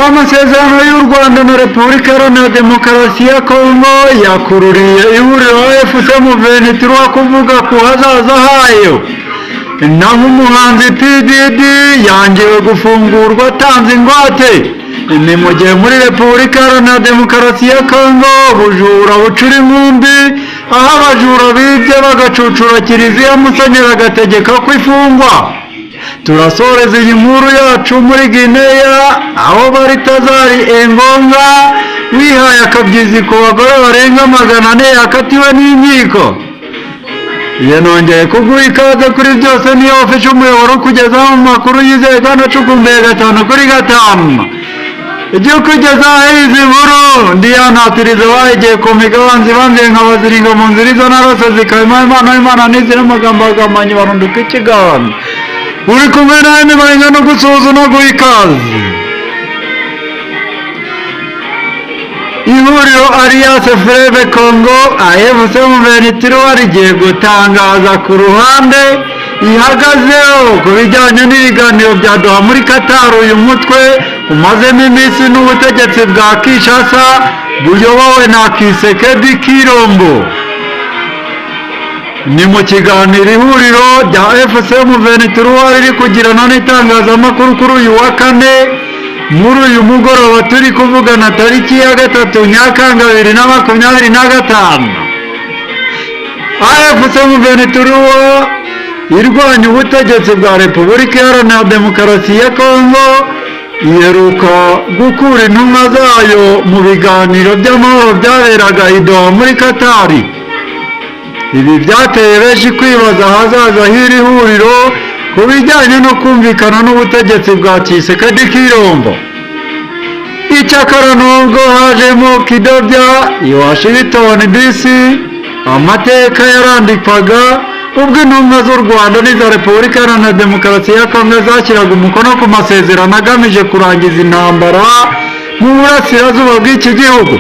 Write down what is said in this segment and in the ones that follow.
amasezerano y'u Rwanda na Repubulika Iharanira Demokarasi ya Kongo yakururiye ihuriro FCM23 kuvuga ku hazaza hayo. Naho umuhanzi PDD yangiwe gufungurwa atanze ingwate. Ni mu gihe muri Repubulika Iharanira Demokarasi ya Kongo ubujura bucura inkumbi, aho abajura bibye bagacucura kiliziya Musenyeri agategeka ko ifungwa. Turasoreza iyi nkuru yacu muri Guinea, aho Baritazari Engonga wihaye akabyizi ku bagore barenga 400 yakatiwe n'inkiko. Yanongeye kuguha ikaze kuri byose niyo ofishe umuyoboro kugezaho amakuru yizewe kandi acukumbuye 5/5. Igiye kugezaho izi nkuru ndiyanatiriza bahigiye ku migabanzi banziye nkabaziringa mu nzira izo narose zikaba Imana n'izira amagambo agamanye barunduka ikigabane. Uri kumwe nawe nibarenga no gusuhuza no guha ikaze. Ihuriro Alliance Fleuve Congo AFCM23 rigiye gutangaza ku ruhande ihagazeho ku bijyanye n'ibiganiro bya Doha muri Qatar. Uyu mutwe umazemo iminsi n'ubutegetsi bwa Kinshasa buyobowe na Tshisekedi Tshilombo. Ni mu kiganiro ihuriro rya FCM23 riri kugirana n'itangazamakuru kuri uyu wa kane. Muri uyu mugoroba turi kuvugana tariki ya 3 Nyakanga 2025. FCM23 irwanya ubutegetsi bwa Repubulika Iharanira Demokarasi ya Kongo iheruka gukura intumwa zayo mu biganiro by'amahoro byaberaga i Doha muri Qatar. Ibi byateye benshi kwibaza ahazaza h'iri huriro ku bijyanye no kumvikana n'ubutegetsi bwa Tshisekedi Tshilombo. Icyakora nubwo hajemo kidobya i Washington DC, amateka yarandikwaga ubwo intumwa z'u Rwanda n'iza Repubulika Iharanira Demokarasi ya Kongo zashyiraga umukono ku masezerano agamije kurangiza intambara mu burasirazuba bw'iki gihugu.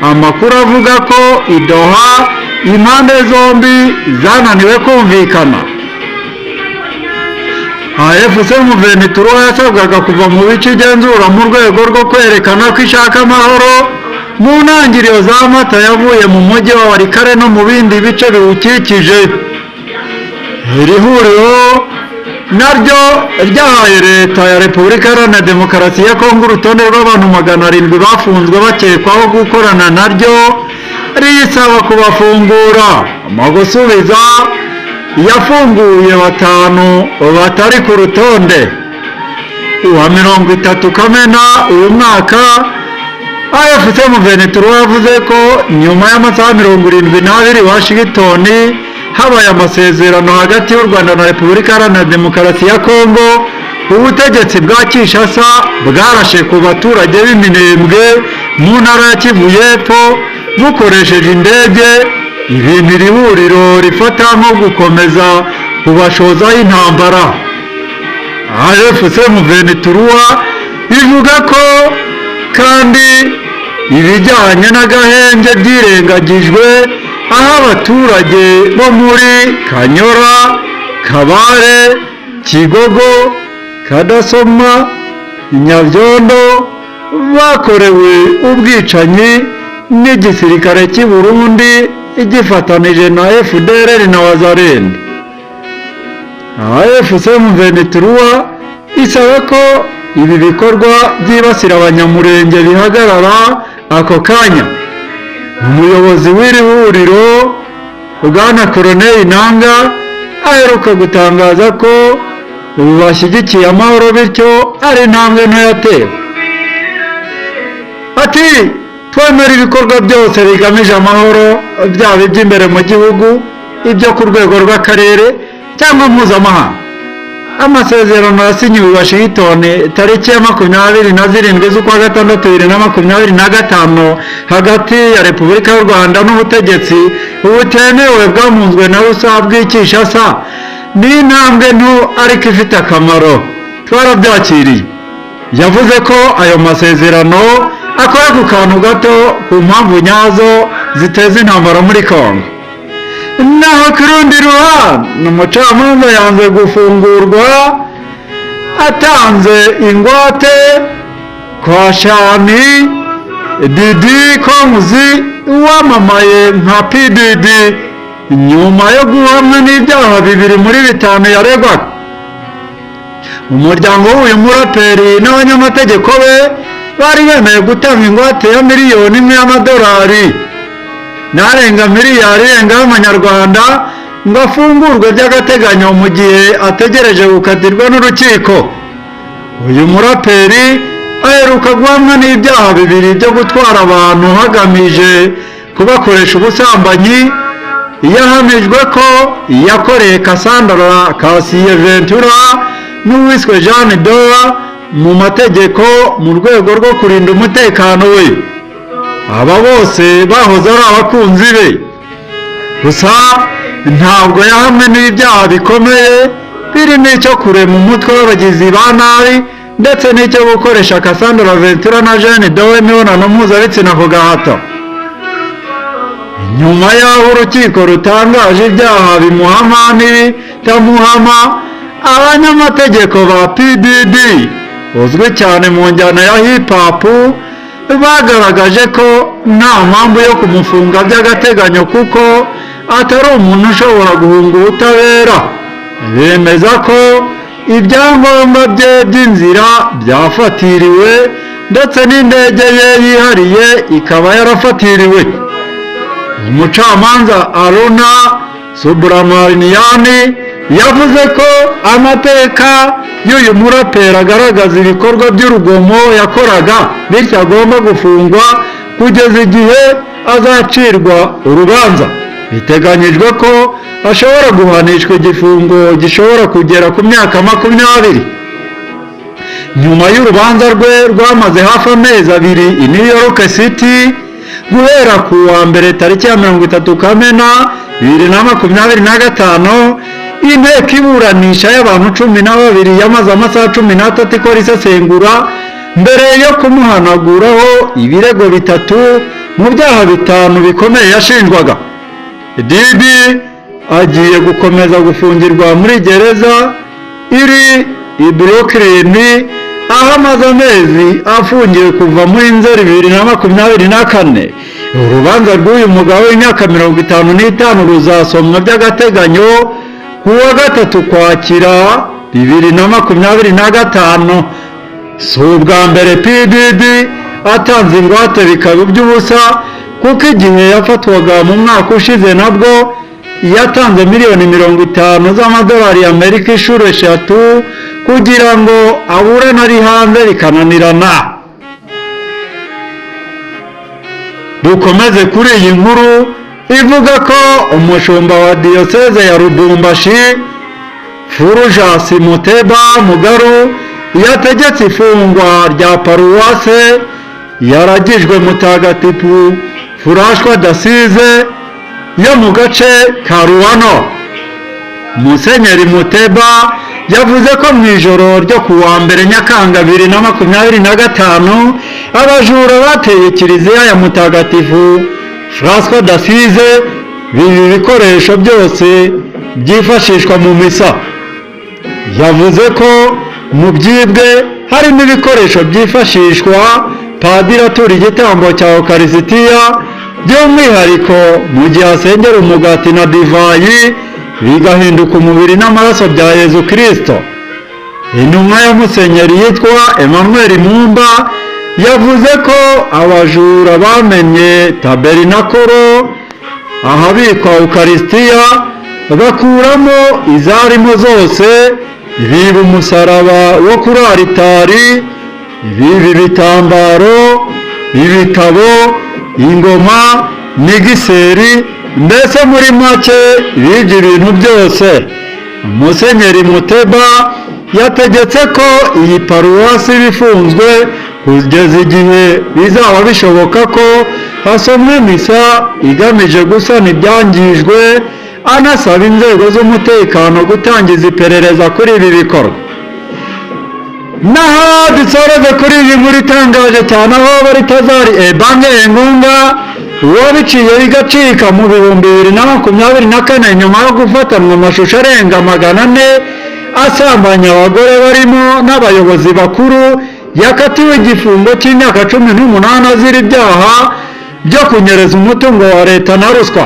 Amakuru avuga ko i Doha impande zombi zananiwe kumvikana. FCM23 yasabwaga kuva mu bice igenzura mu rwego rwo kwerekana ko ishaka amahoro mu ntangiriro za Mata yavuye mu mujyi wa Walikale no mu bindi bice biwukikije. Iri huriro naryo ryahaye leta ya Repubulika Iharanira Demokarasi ya Kongo urutonde rw'abantu 700 bafunzwe bakekwaho gukorana naryo, risaba kubafungura. Mu gusubiza yafunguye 5 batari ku rutonde. Uwa 30 Kamena uyu mwaka FCM23 yavuze ko nyuma y'amasaha 72 Washington habaye amasezerano hagati y'u Rwanda na Repubulika Iharanira Demokarasi ya Kongo, ubutegetsi bwa Kinshasa bwarashe ku baturage b'iminembwe mu ntara ya Kivu y'Epfo bukoresheje indege. Ibintu iri huriro rifata nko gukomeza kubashozaho intambara. FCM23 ivuga ko kandi ibijyanye n'agahenge byirengagijwe, aho abaturage bo muri Kanyora, Kabare, Kigogo, Kadasoma, Nyabyondo bakorewe ubwicanyi n'igisirikare cy'i Burundi igifatanije na FDLR na Wazalendo. FCM23 isaba ko ibi bikorwa byibasira abanyamurenge bihagarara ako kanya. Umuyobozi w'iri huriro Bwana Colonel Nanga aheruka gutangaza ko ubu bashyigikiye amahoro bityo ari intambwe nto yatewe. Ati twemera ibikorwa byose bigamije amahoro, byaba iby'imbere mu gihugu, ibyo ku rwego rw'akarere cyangwa mpuzamahanga. Amasezerano yasinyiwe i Washington tariki ya 27 z'ukwa gatandatu 2025 hagati ya Repubulika y'u Rwanda n'ubutegetsi butemewe bwamunzwe na USA bw'Kinshasa ni intambwe nto ariko ifite akamaro. Twarabyakiriye. Yavuze ko ayo masezerano akora ku kantu gato ku mpamvu nyazo ziteza intambara muri Kongo. Naho ku rundi ruhande umucamanza yanze gufungurwa atanze ingwate kwa Shani Didi Komuzi wamamaye nka PDD nyuma yo guhamwa n'ibyaha 2 muri 5 yaregwaga. Umuryango w'uyu muraperi n'abanyamategeko be bari bemeye gutanga ingwate ya miliyoni 1 y'amadolari n'arenga miliyari y'amanyarwanda ngo afungurwe by'agateganyo mu gihe ategereje gukatirwa n'urukiko. Uyu muraperi aheruka guhamwa n'ibyaha 2 byo gutwara abantu hagamije kubakoresha ubusambanyi. Yahamijwe ko yakoreye Cassandra Kasiye Ventura n'uwiswe Jeanne Doa mu mategeko mu rwego rwo kurinda umutekano we. Aba bose bahoze ari abakunzi be, gusa ntabwo yahamwe n'ibyaha bikomeye birimo icyo kurema umutwe w'abagizi ba nabi ndetse n'icyo gukoresha Cassandra Ventura na Jeanne Doa imibonano mpuzabitsina ku gahato. Nyuma y'aho urukiko rutangaje ibyaha bimuhama n'ibitamuhama, abanyamategeko ba PDD uzwi cyane mu njyana ya hip hop bagaragaje ko nta mpamvu yo kumufunga by'agateganyo kuko atari umuntu ushobora guhunga ubutabera. Bemeza ko ibyangombwa bye by'inzira byafatiriwe ndetse n'indege ye yihariye ikaba yarafatiriwe. Umucamanza Aruna Subramanian yavuze ko amateka y'uyu muraperi agaragaza ibikorwa by'urugomo yakoraga, bityo agomba gufungwa kugeza igihe azacirwa urubanza. Biteganyijwe ko ashobora guhanishwa igifungo gishobora kugera ku myaka 20. Nyuma y'urubanza rwe rwamaze hafi amezi 2 i New York City, guhera ku wa mbere tariki ya 30 Kamena 2025, inteko iburanisha y'abantu 12 yamaze amasaha 13 ikora isesengura mbere yo kumuhanaguraho ibirego 3 mu byaha 5 bikomeye yashinjwaga. Didi agiye gukomeza gufungirwa muri gereza iri i Brooklyn, aho amaze amezi afungiwe kuva muri Nzeri 2024. Urubanza rw'uyu mugabo w'imyaka 55 ruzasomwa by'agateganyo ku wa 3 Ukwakira 2025. Si ubwa mbere PDD atanze ingwate bikaba iby'ubusa, kuko igihe yafatwaga mu mwaka ushize nabwo yatanze miliyoni 50 z'amadolari y'Amerika inshuro 3 kugira ngo aburane ari hanze bikananirana. Dukomeze kuri iyi nkuru ivuga ko umushumba wa diyoseze ya Lubumbashi Fulgence Muteba Mugaru yategetse ifungwa rya paruwase yaragijwe Mutagatifu François d'Assise yo mu gace ka Ruano. Musenyeri Muteba yavuze ko mu ijoro ryo ku wa mbere Nyakanga 2025 abajura bateye kiliziya ya Mutagatifu François d'Assise bibi bikoresho byose byifashishwa mu misa. Yavuze ko mu byibwe harimo ibikoresho byifashishwa padiri atura igitambo cya Eucharistia, by'umwihariko mu gihe asengera umugati na divayi bigahinduka umubiri n'amaraso bya Yezu Kristo. Intumwa ya Musenyeri yitwa Emmanuel Mumba yavuze ko abajura bamenye tabernakoro ahabikwa Eucharistia bakuramo izarimo zose, biba umusaraba wo kuri aritari, biba ibitambaro, ibitabo, ingoma n'igiseri, mbese muri make bibye ibintu byose. Musenyeri Muteba yategetse ko iyi paruwasi bifunzwe kugeza igihe bizaba bishoboka ko hasomwe misa igamije gusana ibyangijwe, anasaba inzego z'umutekano gutangiza iperereza kuri ibi bikorwa. Naho dusoreze kuri iyi nkuru itangaje cyane, aho Baritazari Ebange Engunga wabiciye bigacika mu 2024 nyuma yo gufatanwa amashusho arenga 400 asambanya abagore barimo n'abayobozi bakuru, yakatiwe igifungo cy'imyaka 18 azira ibyaha byo kunyereza umutungo wa leta na ruswa.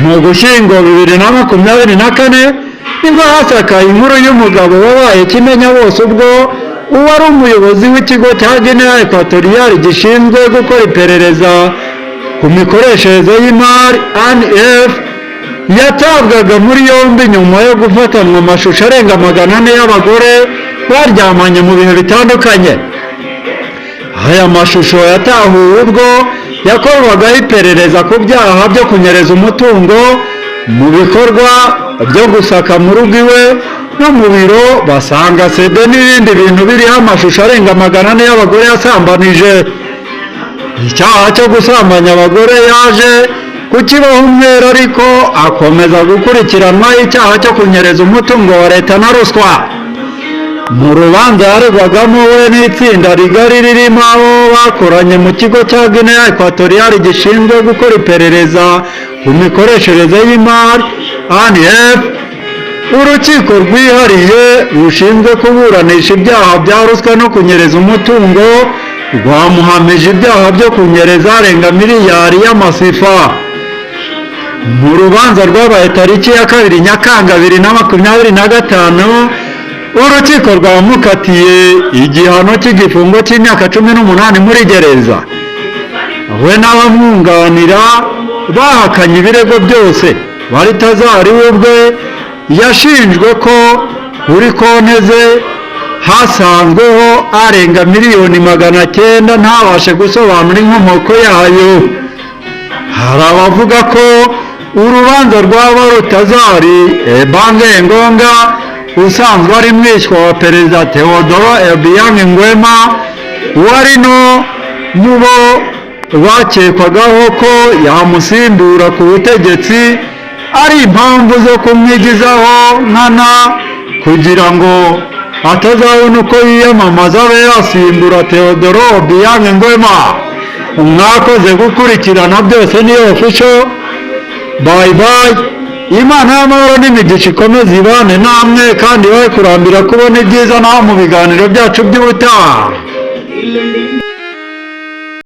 Mu Gushyingo 2024 nibwo hasakaye inkuru y'umugabo wabaye kimenya bose ubwo uwari umuyobozi w'ikigo cya Guinea Equatorial gishinzwe gukora iperereza ku mikoreshereze y'imari ANF yatabwaga muri yombi nyuma yo gufatanwa amashusho arenga 400 y'abagore baryamanye mu bihe bitandukanye. Aya mashusho yatahuwe ubwo yakorwagaho iperereza ku byaha byo kunyereza umutungo mu bikorwa byo gusaka mu rugo iwe no mu biro, basanga CD n'ibindi bintu biriho amashusho arenga 400 y'abagore yasambanije. Icyaha cyo gusambanya abagore yaje kukibaho umwere, ariko akomeza gukurikiranwa icyaha cyo kunyereza umutungo wa leta na ruswa. Mu rubanza yaregwagamo we n'itsinda rigari ririmo abo bakoranye mu kigo cya Guinea Equatorial gishinzwe gukora iperereza ku mikoreshereze y'imari ANF, urukiko rwihariye rushinzwe kuburanisha ibyaha bya ruswa no kunyereza umutungo rwamuhamije ibyaha byo kunyereza arenga miliyari y'amasifa. Mu rubanza rwabaye tariki ya 2 Nyakanga 2025, urukiko rwamukatiye igihano cy'igifungo cy'imyaka 18 muri gereza. We n'abamwunganira bahakanye ibirego byose. Baritazari we ubwe yashinjwe ko kuri konti ze hasanzweho arenga miliyoni 900 ntabashe gusobanura inkomoko yayo. Hari abavuga ko urubanza rwa Balthazar Ebenge Ngonga usanzwe ari mwishywa wa perezida Teodoro Obiang Nguema wari no mu bo bakekwagaho ko yamusimbura ku butegetsi ari impamvu zo kumwigizaho nkana kugira ngo atazabona uko yiyamamaza abe yasimbura Teodoro Obiang Nguema. Mwakoze gukurikirana byose niyo official. Bye bye. Imana y'amahoro n'imigisha ikomeze ibane namwe kandi bahe kurambira kubona ibyiza naho mu biganiro byacu by'ubutaha.